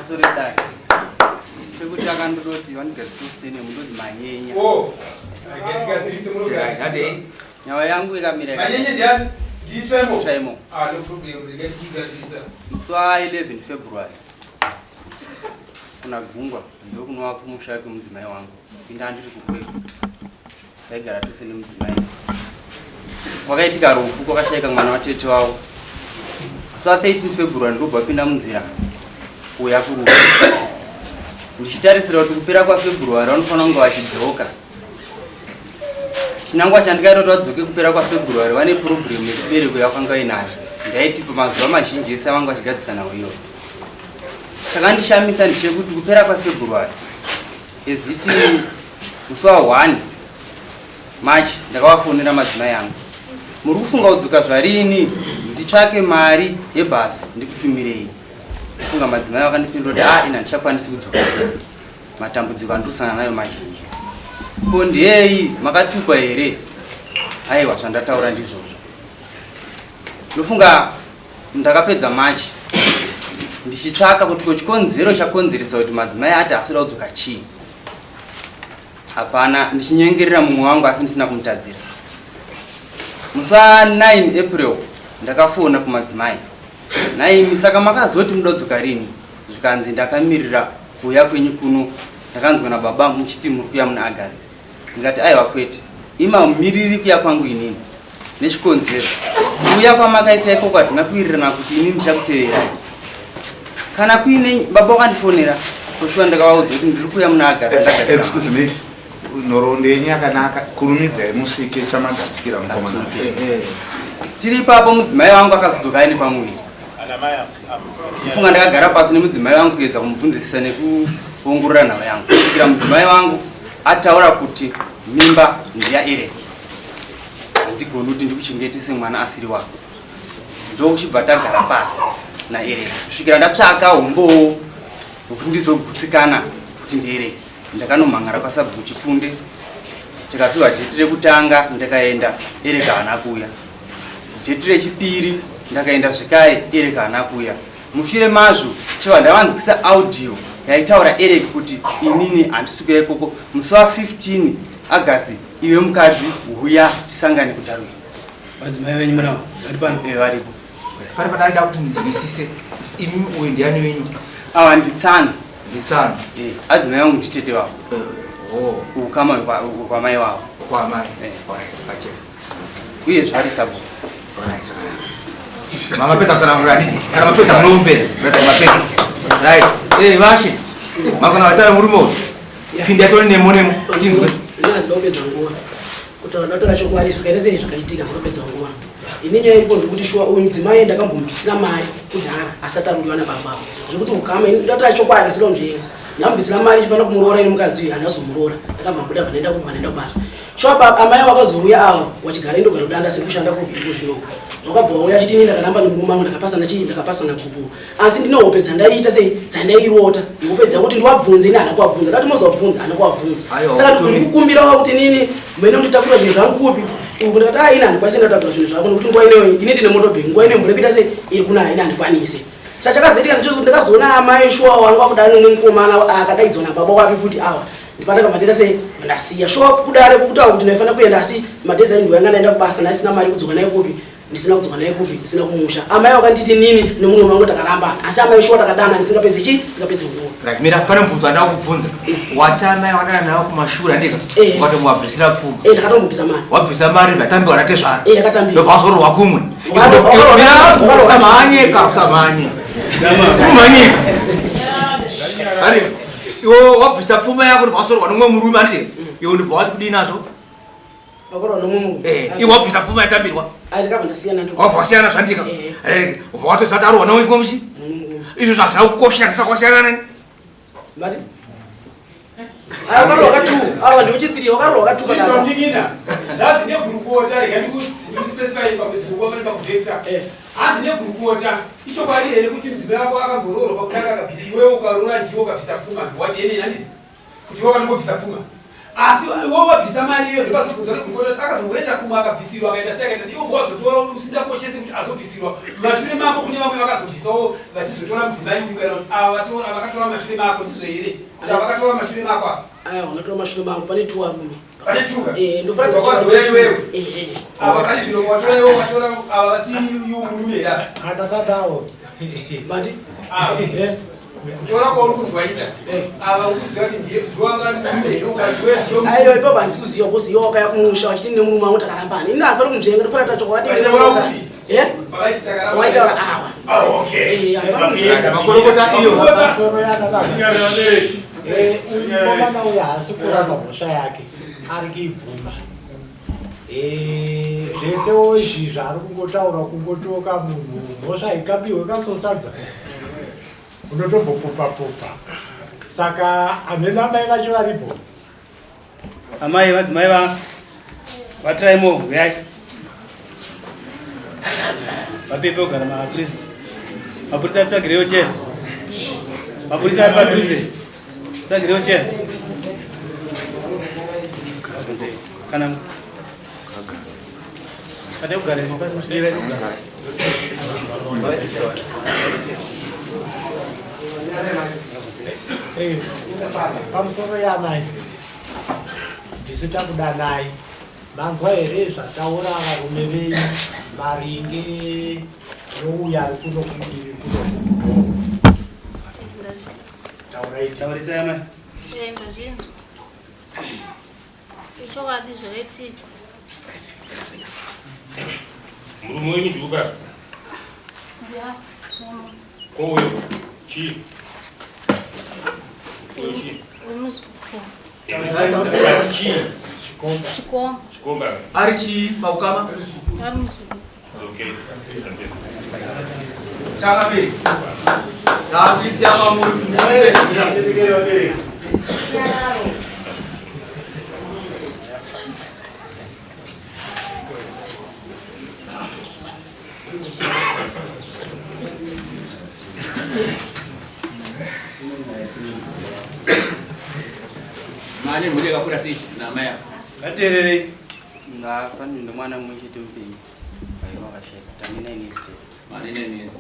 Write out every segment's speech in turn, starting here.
sorry dad. Chekuti akandoti vanigazisene mundoti manyenya. Oh. Agatigazise muno guys. Ade. Nyawa yangu ikamira. Manyenya ndiani? Nditemo. Temo. No problem. Agatigazise. Mswa 11 February. Kuna gungwa ndio kunwa kumusha kwa mdzimai wangu. Pinda ndiri kukweko. Taigara tisene mdzimai. Wakaitika rufu kwakashayika mwana wa tete wavo. So 13 February ndobva pinda munzira uya kuruka. Ndichitarisira kuti kupera kwa February vanofana kunge vachidzoka. Chinangwa chandikaita kuti vadzoke kupera kwa February vane problem yechibereko yakanga inayo. Ndaiti pamazuva mazhinji ese vanga vachigadzisana iyo. Chakandishamisa ndechekuti kupera kwa February eziti musi wa 1 March ndakavafonera madzimai angu. Muri kufunga kudzoka zvarini nditsvake mari yebhasi ndikutumirei. Kufunga madzimai vakandipindura kuti ina ndichakwanisi kudzoka. Matambudziko andosangana nayo mazhinji. Ko ndiyei makatukwa here? Aiwa zvandataura ndizvozvo. Ndofunga ndakapedza March ndichitsvaka kuti chikonzero chakonzeresa kuti madzimai ati asida kudzoka chii. Hapana, ndichinyengerera mumwe wangu asi ndisina kumutadzira. Musi wa 9 April ndakafona kumadzimai. Naimi saka makazoti muda kudzoka rini? Zvikanzi ndakamirira kuuya kwenyu kuno. Ndakanzwa nababa muchiti muri kuuya muna August. Ndikati aiwa kwete. Ima mumiriri kuuya kwangu inini. Nechikonzero. Kuuya kwamakaita ikoko hatina kuwirirana kuti inini ndichakuteverai. Kana kuine baba wakandifonera. Koshua ndakavaudza kuti ndiri kuuya muna August. Excuse me. Norondenyi yakanaka kurumidzai musike chamagadzikira mukomana. Tiri ipapo mudzimai wangu akazodzoka aine pamuviri. Funga ndakagara pasi nemudzimai wangu kuedza kumubvunzisisa nekuongorora nhau yangu. Kusvikira mudzimai wangu ataura kuti mimba ndiyaEreki. Handigoni kuti ndikuchengetese mwana asiri wako. Ndokuchibva tagara pasi naEreki. Kusvikira ndatsvaka umbowo hwekuti ndizogutsikana kuti ndiEreki. Ndakanomhangara kwasabhuku chifunde. Tikapiwa dheti rekutanga ndakaenda Ereki haana kuuya. Dheti rechipiri ndakaenda zvekare Ereki haana kuuya. Mushure mazvo cheva ndavanzwisa audio yaitaura Ereki kuti inini handisi kuuya ikoko. Musi wa 15 August iwe mukadzi uya tisangane kutarwe. Madzimai venyu manawo vari pano? Varipo. Pari padaida kuti ndinzwisise imi uyu ndiani wenyu? Ava nditsana. Nditsana. Adzimai vangu nditete wavo. Ukama kwamai wavo. Kwamai. Pacheka. Uye zvari sabhuku. Mama pesa kusanangura handiti. Kana mapesa munomumbeza. Mapesa. Right. Vashi. Makona vatara murume. Pindi atoni nemo. Tinzwe. Ndinazida kupedza nguva. Kuti ndatora chokwadi zvakaita sei zvakaitika zvinopedza nguva. Inini iripo ndikuti shuwa uyu mudzimai ndakambombisira mari kudhara asati arudiwa nababa. Zvekuti ukama ndatora chokwadi asida kumuzvenga. Ndambisira mari ichifanira kumuroora ine mukadzi uyu handazomuroora. Ndakabva kubuda pandaenda kumanenda basa. Shuwa amai vakazouya ava wachigara indogara kudanda sekushanda kubhiko zvinoko. Wakabva wauya achiti inini ndakaramba nemuruma wangu ndakapasana chii ndakapasana gubu. Asi ndinohopedza ndaita sei dzandairota. Ndikupedza kuti ndiwabvunze ine hana kuwabvunza. Ndati mozobvunza hana kuwabvunza. Saka ndikukumbira kuti nini mene unditakura zvinhu zvangu kupi. Uku ndakati ina handikwanisi ndatakura zvinhu zvako nokuti nguva ineyo ini ndine motobheki nguva ine mvura kuita sei iri kuna ina handikwanisi. Saka chakazoitika ndichokuti ndakazoona amai shuwa wangu akudana nemukomana akadaidzwa nababa wapi futi awa. Ndipataka vandida sei ndasiya shuwa kudare kukutaura kuti ndinofanira kuenda asi madhezi aindu yanga ndaenda kubasa ndasina mari kudzoka naye kupi. Ndisina kudzoka naye kupi ndisina kumusha. Amai vakanditi nini nemunhu wangu takaramba asi amai shuwa takadana ndisingapedze chii singapedze nguva. Right, mira pane mubvunzo andava kubvunza. Watama wadana nawo kumashuri andika. Wakatomubvisira pfuma. Ndakatombobvisa mari. Wabvisa mari vatambi wanatezvara. Akatambi. Ndobvazorwa kumwe. Usamanyika. Umanyika. Ari. Iwo wabvisa pfuma yako ndobvazorwa nomwe murume andike. Iwo ndibva wati kudini nazvo? Vakorwa nomwe murume. Iwo wabvisa pfuma yatambirwa. Ndakabva ndasiyana ndiko. Wabva wasiyana zvandika. Ubva watozati arwa nomwe muchi? Izvo zvazvina kukosha ndisakosiyana nani? Mari? Ava wakatu, ava ndiuchitiri wakaro wakatu kana. Ndingina. Zvazi negurukota rega ndikuspecify pakuzibuka pari pakuvekisa. Hanzi negurukota. Icho kwadi here kuti mzimba wako akangororo pakutanga kabiri iwe ukarona ndiwo kabvisa pfuma. Wati ene nani? Kuti wakandobvisa pfuma. asi wowa bvisa mari iyo ndipazobvunza nekurukota akazoenda kumwe akabvisirwa akaita sei akaita sei iwo vazotora usingakoshesi kuti azobvisirwa mashure mako kune vamwe vakazobvisawo vachizotora mudzimai uyu kana kuti ava vakatora mashure mako ndizvo here kuti ava vakatora mashure mako aya vakatora mashure mangu pane tu varume pane tuka ndofanira iwewe ava kani zvino watora iwo watora ava vasiri iwo murume here atakadawo bati kutora kwauri kuti waita ava ukuziva kuti ndiwangari aiyo ipo basi kuziva kosi iwo wakaya kumusha wachiti nemurume wangu takarambana ini anfana kumuzvenga ndofanira tachokwadi waitaura awa makorokota iyo uyikomana uyo haasi kuramba mhosva yake ari kuibvuma zvesewo izvi zvaari kungotaura kungotoka munhu mhosva ikabiwe kasosadza unotombopopa-popa saka hamena mai vacho varipo amai madzimai vangu vatirai mohu yai vapepe kugara mapurisa mapurisa atsvagirewo chena mapurisa ari padhuze tsagirewo chena kana ade kugara pasi pamusoro yamai ndisita kudanai manzwa here zvataura varume venyu maringe nouya ari kuno kudiri kuno taurisa yamai ndazvinzwa ichokwadi zvakaitika murume wenyu ndiuka ya kouyo chii uyo chii chii chikomba ari chii maukama ari musuku okay chakapiri ndakuisiya mamuri kumuberisa mane mune kakura sei namaya gateererei pane nomwana mumwe chete mupenyu vakasheka taminainese manenene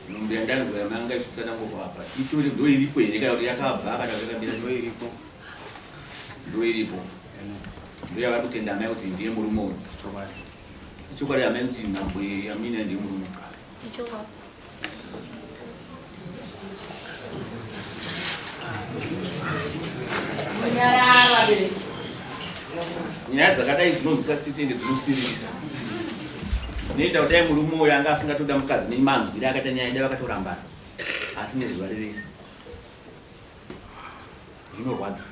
nombe yandanzwa manga isitsana ngokapa itori ndo iripo here kana kuti yakabva kana yakabira ndo iripo ndo yakatotenda amai kuti ndiye murume uyu ichokwadi amai kuti nhambo yamina ndiye murume ichokwadi nyaya dzakadai dzinonzwisa tsitsende dzinosirisa noita kuti ai murume uyo anga asingatoda mukadzi nemanzwire akaita nyaya ida vakatorambana asi nezuva rerese zvinorwadza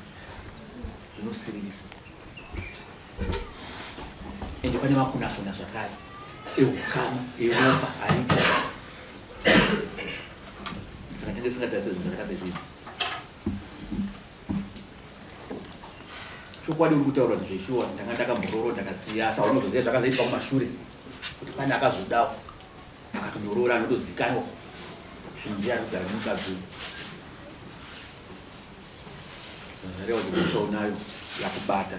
zvinosirisa ende pane makunakuna zvakare eukama eropa aripo saka tange singatarisa zvinhu zvakasaizvizvi chokwadi uri kutaura zveshuwa ndanga ndakambororo ndakasiya asa unozoziva zvakazoitika kumashure kuti pane akazodawo akatonyorora anotozikanwa zvinhu ndiye ari kugara nemukadzi zareva kuti mhosva unayo yakubata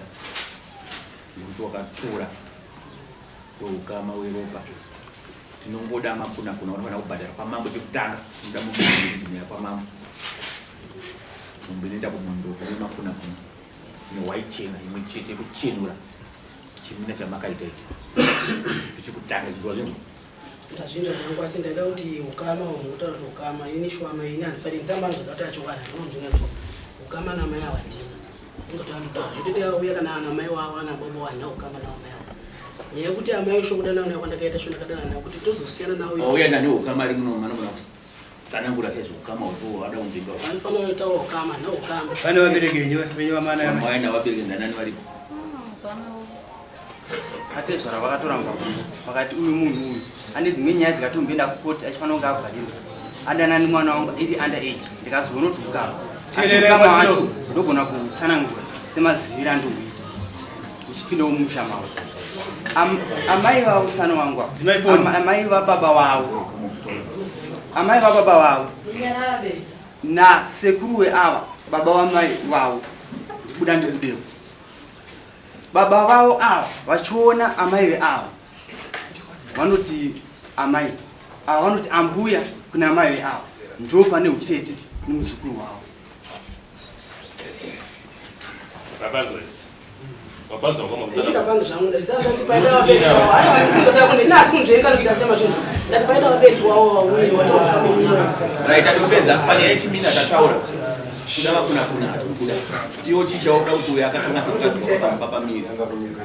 nekuti wakatora weukama weropa tinongoda makunakuna unofanira kubhadhara pamambo chekutanga unoda mumbeya pamambo mumbe inoenda kumundo kune makunakuna newaichena imwe chete kuchenura chimina chamakaita ichi ichikutanga izwa zvinhu ndazvinda zvangu asi ndaida kuti ukama ungotaura kuti ukama ini shwama ini handifaniri ndisambana zvakati achokwana ndinonzvinazvo ukama namai awandina ndotandikazvitidea uya kana anamai wavo anababa wandina ukama naamai avo nyaya yekuti amai shokuda nawo nayo kwandakaita sho ndakadana nawo kuti tozosiyana nawo uya nani ukama ari muno manogona kusanangura saizvokama uto wada kunzvinga vanofanira kutaura ukama naukama pane vabereki venyu vamana vaina vabereki ndanani varipo atezvara vakatora mubvabungu vakati uyu munhu uyu ane dzimwe nyaya dzikatomboenda kukoti achifanira kunge avharirwa adanani mwana wangu iri under age ndikazoona kuti ukama ukama wacho ndogona kutsanangura semaziviro andohuita uchipindawo mumusha mavo amai vavo tsana wangu amai vababa vavo amai vababa vavo nasekuru weava baba vamai vavo buda ndembeu baba vavo ava vachiona amai veavo vanoti amai ava vanoti ambuya kuna amai veavo ndo pane utete nemuzukuru wavo.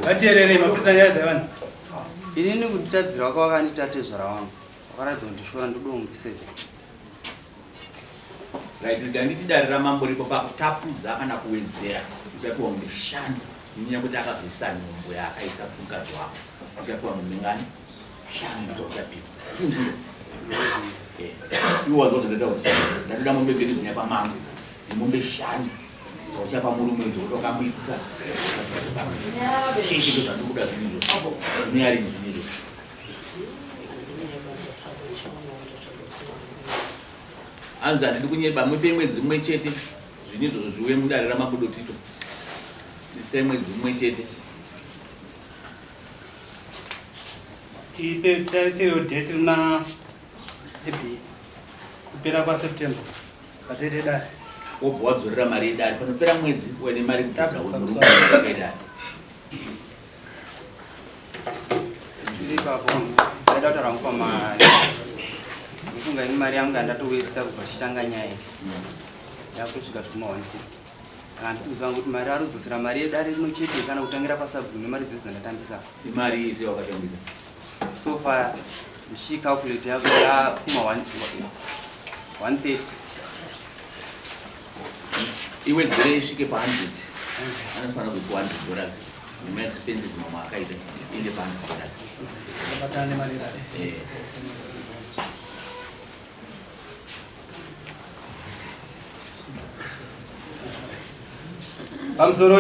Vaterere mapurisa nyaya dzavanhu. Inini kunditadzira waka wakanditate zvara wangu wakaratidza kundishora ndodongese. Nditidarira mambo ripo pakutapudza kana kuwedzera uchapiwa ngeshanu kunyanya kuti akazoisa nhombo yaakaisa mukadzi wako uchapiwa mumengani shanu ndo uchapiwa iwo wazozondeta kuti ndatoda mombe mbiri kunya pamambo nemombe shanu uchapa murume ndokamuisa chinchi ndo zvandikuda zvinizvo zviniyari zvinizvo anza ndiri kunyeba mwepe mwedzi mwe chete zvinizvo zviwe mudarira mabudo tito ndise mwedzi mwe chete Tipe taitiro date na kupera kwa September. Katete dare. Wobwa wadzorera mari yedare panopera mwedzi wene mari kutapira wemurumba Ipapo ndaida kutaura ngupa mari ndifunga ini mari yangu ndatowesta kubva tichitanga nyaya yakusvika zvikumawanti handisi kuziva kuti mari ari kudzosera mari yedare rino chete kana kutangira pasabhu nemari dzese dzandatambisa imari ise wakatambisa so far ndichicalculate yako yakuma 130 iwedzere isvike pa 100 anofanira kupiwa $100 nemaexpenses mamwe akaita ende pa $100 Batane mari dare. Pamusoro